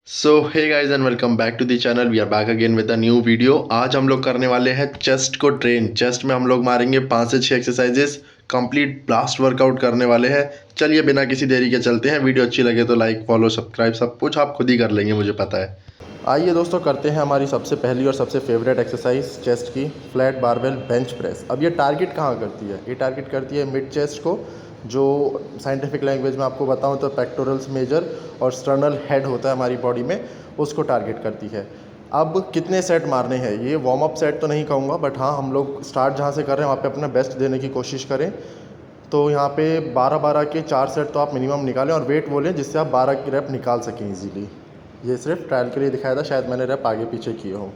So hey guys and welcome back to the channel. We are back again with a new video. आज हम लोग करने वाले हैं चेस्ट को ट्रेन। चेस्ट में हम लोग मारेंगे 5 से 6 एक्सरसाइजेस, कंप्लीट ब्लास्ट वर्कआउट करने वाले हैं। चलिए बिना किसी देरी के चलते हैं। वीडियो अच्छी लगे तो लाइक फॉलो सब्सक्राइब सब कुछ आप खुद ही कर लेंगे, मुझे पता है। आइए दोस्तों, करते हैं हमारी सबसे पहली और सबसे फेवरेट एक्सरसाइज चेस्ट की, फ्लैट बारबेल बेंच प्रेस। अब ये टारगेट कहाँ करती है? ये टारगेट करती है मिड चेस्ट को, जो साइंटिफिक लैंग्वेज में आपको बताऊं तो पेक्टोरल्स मेजर और स्टर्नल हेड होता है हमारी बॉडी में, उसको टारगेट करती है। अब कितने सेट मारने हैं, ये वार्म अप सेट तो नहीं कहूँगा, बट हाँ हम लोग स्टार्ट जहाँ से कर रहे हैं वहाँ पे अपना बेस्ट देने की कोशिश करें। तो यहाँ पे 12-12 के 4 सेट तो आप मिनिमम निकालें और वेट वो लें जिससे आप 12 की रेप निकाल सकें ईजीली। ये सिर्फ ट्रायल के लिए दिखाया था, शायद मैंने रेप आगे पीछे किए हों।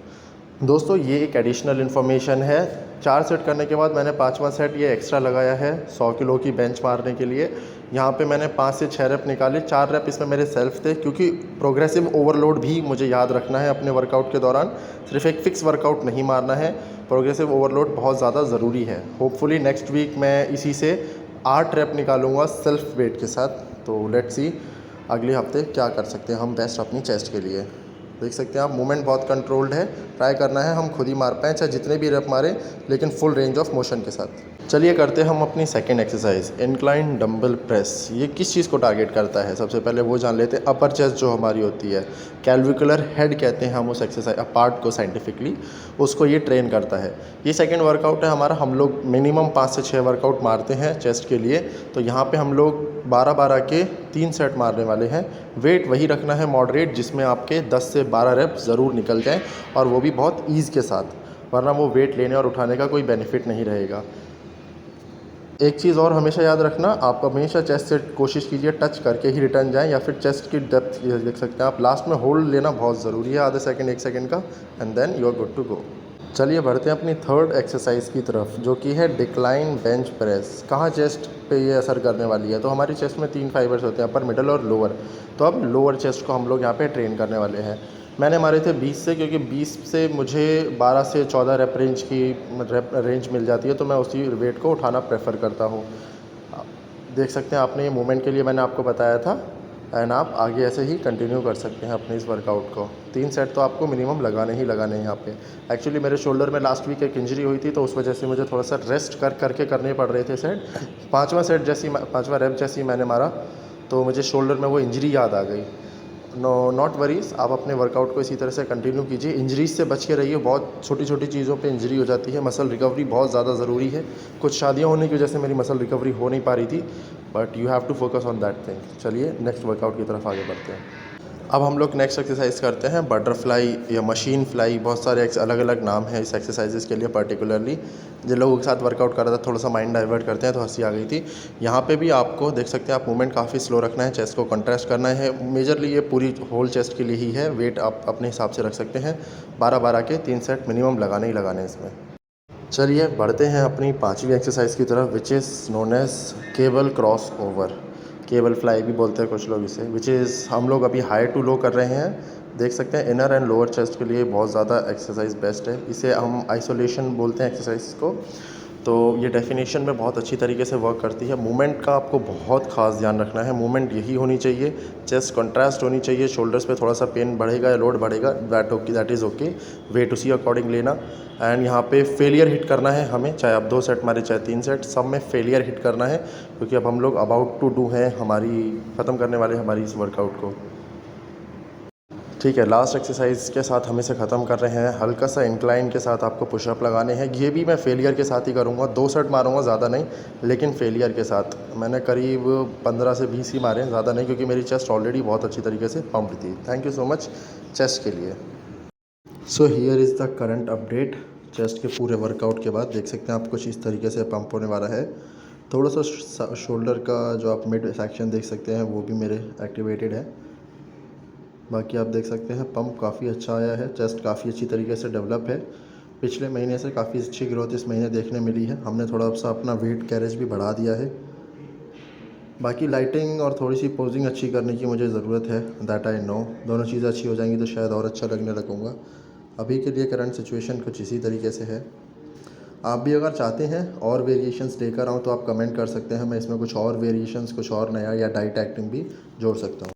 दोस्तों ये एक एडिशनल इन्फॉर्मेशन है। 4 सेट करने के बाद मैंने 5वां सेट ये एक्स्ट्रा लगाया है 100 किलो की बेंच मारने के लिए। यहाँ पे मैंने 5 से 6 रेप निकाले। 4 रेप इसमें मेरे सेल्फ थे, क्योंकि प्रोग्रेसिव ओवरलोड भी मुझे याद रखना है अपने वर्कआउट के दौरान। सिर्फ एक फ़िक्स वर्कआउट नहीं मारना है, प्रोग्रेसिव ओवरलोड बहुत ज़्यादा ज़रूरी है। होपफुली नेक्स्ट वीक मैं इसी से 8 रेप निकालूंगा सेल्फ वेट के साथ। तो लेट्स सी अगले हफ्ते क्या कर सकते हैं हम बेस्ट अपनी चेस्ट के लिए। देख सकते हैं आप, मूवमेंट बहुत कंट्रोल्ड है। ट्राई करना है हम खुद ही मार पाएँ, चाहे जितने भी रेप मारें, लेकिन फुल रेंज ऑफ मोशन के साथ। चलिए करते हैं हम अपनी second exercise, incline dumbbell press. ये किस चीज़ को टारगेट करता है सबसे पहले वो जान लेते हैं। अपर चेस्ट जो हमारी होती है, कैल्विकुलर हेड कहते हैं हम उस एक्सरसाइज पार्ट को साइंटिफिकली, उसको ये ट्रेन करता है। ये सेकंड वर्कआउट है हमारा। हम लोग मिनिमम 5 से 6 वर्कआउट मारते हैं चेस्ट के लिए। तो यहाँ पे हम लोग 12-12 के 3 सेट मारने वाले हैं। वेट वही रखना है मॉडरेट, जिसमें आपके 10 से 12 रेप ज़रूर निकल जाएँ, और वो भी बहुत ईज़ के साथ, वरना वो वेट लेने और उठाने का कोई बेनिफिट नहीं रहेगा। एक चीज़ और हमेशा याद रखना, आप हमेशा चेस्ट से कोशिश कीजिए टच करके ही रिटर्न जाएं, या फिर चेस्ट की डेप्थ देख सकते हैं आप। लास्ट में होल्ड लेना बहुत ज़रूरी है, आधे सेकंड 1 सेकंड का, and then you are good to go. चलिए बढ़ते हैं अपनी थर्ड एक्सरसाइज की तरफ, जो कि है डिक्लाइन बेंच प्रेस। कहाँ चेस्ट पे ये असर करने वाली है? तो हमारी चेस्ट में 3 फाइबर्स होते हैं, अपर मिडल और लोअर। तो अब लोअर चेस्ट को हम लोग यहाँ पे ट्रेन करने वाले हैं। मैंने मारे थे 20 से, क्योंकि 20 से मुझे 12 से 14 रेप रेंज की रेंज मिल जाती है, तो मैं उसी वेट को उठाना प्रेफर करता हूँ। देख सकते हैं आपने, ये मूवमेंट के लिए मैंने आपको बताया था, एंड आप आगे ऐसे ही कंटिन्यू कर सकते हैं अपने इस वर्कआउट को। 3 सेट तो आपको मिनिमम लगाने ही लगाने हैं यहाँ पे। एक्चुअली मेरे शोल्डर में लास्ट वीक एक इंजरी हुई थी, तो उस वजह से मुझे थोड़ा सा रेस्ट करके करने पड़ रहे थे सेट। 5वां सेट जैसी 5वां रेप जैसी मैंने मारा, तो मुझे शोल्डर में वो इंजरी याद आ गई। नो नॉट वरीज, आप अपने वर्कआउट को इसी तरह से कंटिन्यू कीजिए। इंजरीज से बच के रहिए, बहुत छोटी छोटी चीज़ों पे इंजरी हो जाती है। मसल रिकवरी बहुत ज़्यादा ज़रूरी है। कुछ शादियाँ होने की वजह से मेरी मसल रिकवरी हो नहीं पा रही थी, but you have to focus on that thing. चलिए नेक्स्ट वर्कआउट की तरफ आगे बढ़ते हैं। अब हम लोग नेक्स्ट एक्सरसाइज करते हैं बटरफ्लाई या मशीन फ्लाई। बहुत सारे अलग अलग नाम हैं इस एक्सरसाइजेस के लिए। पर्टिकुलरली जिन लोगों के साथ वर्कआउट कर रहा था, थोड़ा सा माइंड डाइवर्ट करते हैं तो हंसी आ गई थी। यहाँ पे भी आपको देख सकते हैं आप, मूवमेंट काफ़ी स्लो रखना है, चेस्ट को कंट्रास्ट करना है। मेजरली ये पूरी होल चेस्ट के लिए ही है। वेट आप अपने हिसाब से रख सकते हैं। 12-12 के 3 सेट मिनिमम लगाने ही लगाने इसमें। चलिए बढ़ते हैं अपनी 5वीं एक्सरसाइज की तरफ, which is known as cable crossover. Cable fly भी बोलते हैं कुछ लोग इसे, विच इज़ हम लोग अभी हाई टू लो कर रहे हैं। देख सकते हैं इनर एंड लोअर चेस्ट के लिए बहुत ज़्यादा एक्सरसाइज बेस्ट है। इसे हम आइसोलेशन बोलते हैं एक्सरसाइज को। तो ये डेफिनेशन में बहुत अच्छी तरीके से वर्क करती है। मूवमेंट का आपको बहुत खास ध्यान रखना है। मूवमेंट यही होनी चाहिए, चेस्ट कंट्रास्ट होनी चाहिए। शोल्डर्स पे थोड़ा सा पेन बढ़ेगा या लोड बढ़ेगा, दैट इज़ ओके। वेट उसी अकॉर्डिंग लेना, एंड यहाँ पे फेलियर हिट करना है हमें, चाहे आप 2 सेट मारे चाहे 3 सेट, सब में फेलियर हिट करना है। क्योंकि अब हम लोग अबाउट टू डू हैं, ख़त्म करने वाले हमारी इस वर्कआउट को। ठीक है, लास्ट एक्सरसाइज के साथ हम इसे ख़त्म कर रहे हैं। हल्का सा इंक्लाइन के साथ आपको पुशअप लगाने हैं। ये भी मैं फेलियर के साथ ही करूँगा, 2 सेट मारूँगा, ज़्यादा नहीं, लेकिन फेलियर के साथ। मैंने करीब 15 से 20 ही मारे, ज़्यादा नहीं, क्योंकि मेरी चेस्ट ऑलरेडी बहुत अच्छी तरीके से पम्प्ड थी। Thank you so much chest के लिए। So here is the current update. Chest के पूरे वर्कआउट के बाद देख सकते हैं आप, कुछ इस तरीके से पंप होने वाला है। थोड़ा सा शोल्डर का जो आप मिड सेक्शन देख सकते हैं, वो भी मेरे एक्टिवेटेड है। बाकी आप देख सकते हैं पंप काफ़ी अच्छा आया है। चेस्ट काफ़ी अच्छी तरीके से डेवलप है। पिछले महीने से काफ़ी अच्छी ग्रोथ इस महीने देखने मिली है। हमने थोड़ा सा अपना वेट कैरेज भी बढ़ा दिया है। बाकी लाइटिंग और थोड़ी सी पोजिंग अच्छी करने की मुझे ज़रूरत है, दैट आई नो। दोनों चीज़ें अच्छी हो जाएंगी तो शायद और अच्छा लगने लगूँगा। अभी के लिए करंट सिचुएशन कुछ इसी तरीके से है। आप भी अगर चाहते हैं और वेरिएशंस लेकर आऊँ तो आप कमेंट कर सकते हैं। मैं इसमें कुछ और वेरिएशंस, कुछ और नया या डाइट एक्टिंग भी जोड़ सकता हूँ।